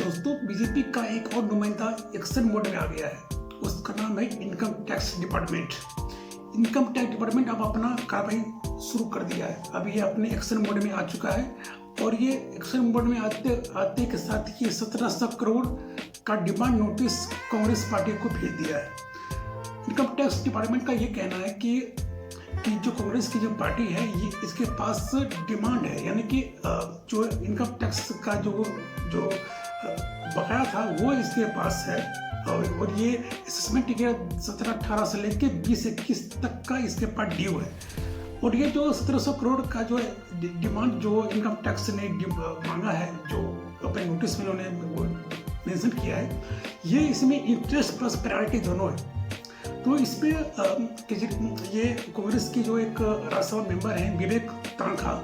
दोस्तों, बीजेपी का एक और नुमाइंदा एक्शन मोड में आ गया है। उसका नाम है income tax department. Income tax department अब अपना कार्रवाई शुरू कर दिया है। अब ये अपने एक्शन मोड में आ चुका है और ये एक्शन मोड में आते के साथ ही 1700 करोड़ का डिमांड नोटिस कांग्रेस पार्टी को भेज दिया है। इनकम टैक्स डिपार्टमेंट का ये कहना है कि जो कांग्रेस की जो पार्टी है ये इसके पास डिमांड है, यानी कि जो इनकम टैक्स का जो बकाया था वो इसके पास है और ये असेसमेंट ईयर 17-18 से लेके 20-21 तक का इसके पास ड्यू है। और ये जो 1700 करोड़ का जो डिमांड जो इनकम टैक्स ने मांगा है, जो अपने नोटिस में उन्होंने वो मेंशन किया है, ये इसमें इंटरेस्ट प्लस प्रायोरिटी दोनों है। तो इस पे ये कांग्रेस की जो एक राज्यसभा मेंबर हैं विवेक तांखा,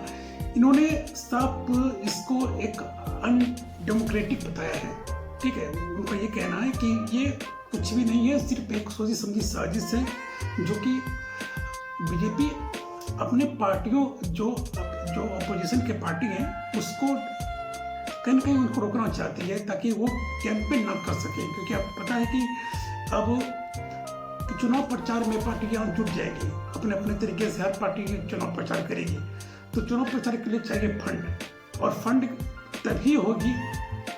इन्होंने साफ इसको एक अनडेमोक्रेटिक बताया है। ठीक है, उनका ये कहना है कि ये कुछ भी नहीं है, सिर्फ एक सोची समझी साजिश है जो कि बीजेपी अपने पार्टियों जो अपोजिशन के पार्टी हैं उसको कहीं न कहीं उनको रोकना चाहती है ताकि वो कैंपेन ना कर सके। क्योंकि आपको पता है कि अब चुनाव प्रचार में पार्टियां जुट जाएगी, अपने अपने तरीके से हर पार्टी चुनाव प्रचार करेगी। तो चुनाव प्रचार के लिए चाहिए फंड, और फंड तभी होगी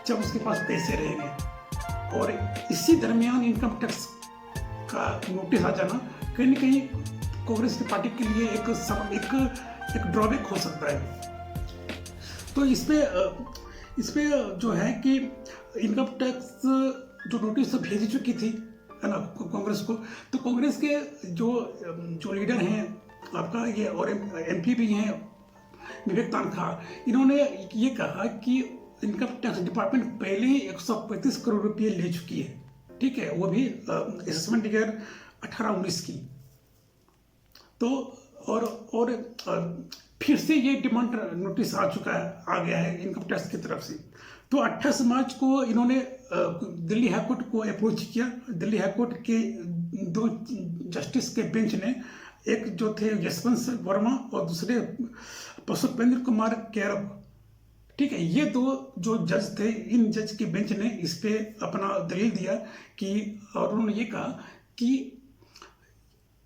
जब उसके पास पैसे रहेंगे। और इसी दरमियान इनकम टैक्स का नोटिस आ जाना कहीं न कहीं कांग्रेस की पार्टी के लिए एक ड्रॉबैक हो सकता है। तो इस पे जो है कि इनकम टैक्स जो नोटिस भेज चुकी थी है ना कांग्रेस को, तो कांग्रेस के जो लीडर हैं आपका ये और एमपी भी हैं विवेक तांखा, इन्होंने ये कहा कि इनकम टैक्स डिपार्टमेंट पहले ही 135 करोड़ रुपये ले चुकी है। ठीक है, वो भी असेसमेंट ईयर 18-19 की। तो और फिर से ये डिमांड नोटिस आ गया है इनकम टैक्स की तरफ से। तो 28 मार्च को इन्होंने दिल्ली हाईकोर्ट को अप्रोच किया। दिल्ली हाईकोर्ट के 2 जस्टिस के बेंच ने, एक जो थे यशवंत वर्मा और दूसरे पशुपेंद्र कुमार कैरव, ठीक है, ये 2 जो जज थे, इन जज के बेंच ने इस पे अपना दलील दिया कि, और उन्होंने ये कहा कि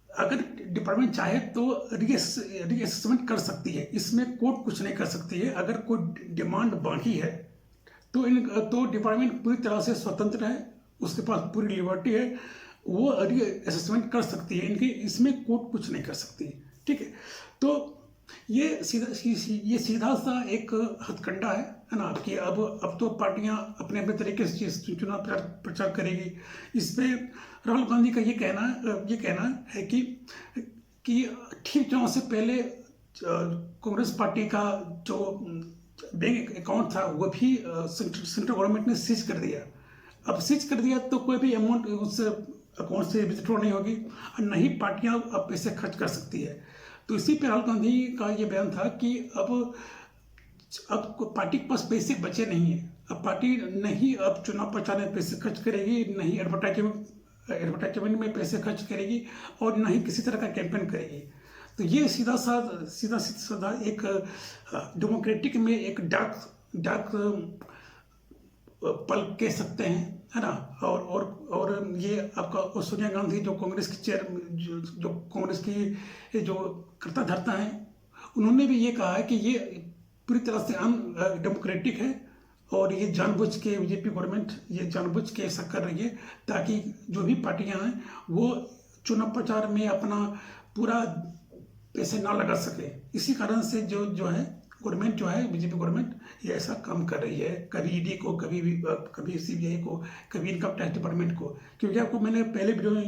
अगर डिपार्टमेंट चाहे तो रीअसेसमेंट कर सकती है, इसमें कोर्ट कुछ नहीं कर सकती है। अगर कोई डिमांड बाकी है तो डिपार्टमेंट पूरी तरह से स्वतंत्र है, उसके पास पूरी लिबर्टी है, वो रीअसेसमेंट कर सकती है, इसमें कोर्ट कुछ नहीं कर सकती। ठीक है, तो ये सीधा सा एक हथकंडा है ना कि अब तो पार्टियां अपने अपने तरीके से चुनाव प्रचार करेगी। इस पे राहुल गांधी का ये कहना है कि ठीक चुनाव से पहले कांग्रेस पार्टी का जो बैंक अकाउंट था वो भी सेंट्रल गवर्नमेंट ने सीज कर दिया। अब सीज कर दिया तो कोई भी अमाउंट उस अकाउंट से विथड्रॉ नहीं होगी और न ही पार्टियां अब पैसे खर्च कर सकती है। तो इसी पे राहुल गांधी का ये बयान था कि अब पार्टी के पास पैसे बचे नहीं है। अब पार्टी नहीं अब चुनाव प्रचार में पैसे खर्च करेगी, नहीं एडवर्टाइजमेंट में पैसे खर्च करेगी और न ही किसी तरह का कैंपेन करेगी। तो ये सीधा साधा एक डेमोक्रेटिक में एक डार्क पल कह सकते हैं, है ना। और ये आपका सोनिया गांधी जो कांग्रेस की जो कांग्रेस की जो कर्ता धर्ता हैं, उन्होंने भी ये कहा है कि ये पूरी तरह से अनडेमोक्रेटिक है और ये जानबूझ के बीजेपी गवर्नमेंट ये जानबूझ के ऐसा कर रही है ताकि जो भी पार्टियां हैं वो चुनाव प्रचार में अपना पूरा पैसे ना लगा सके। इसी कारण से जो है गवर्नमेंट जो है बीजेपी गवर्नमेंट ये ऐसा काम कर रही है, कभी ईडी को, कभी सीबीआई को, कभी इनकम टैक्स डिपार्टमेंट को। क्योंकि आपको मैंने पहले वीडियो में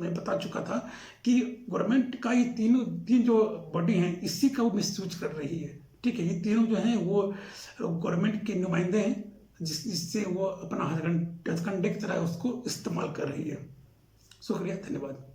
मैं बता चुका था कि गवर्नमेंट का ये तीन जो बॉडी हैं इसी का वो मिसयूज कर रही है। ठीक है, ये तीनों जो हैं वो गवर्नमेंट के नुमाइंदे हैं जिससे वो अपना हथकंडे की तरह उसको इस्तेमाल कर रही है। शुक्रिया, धन्यवाद।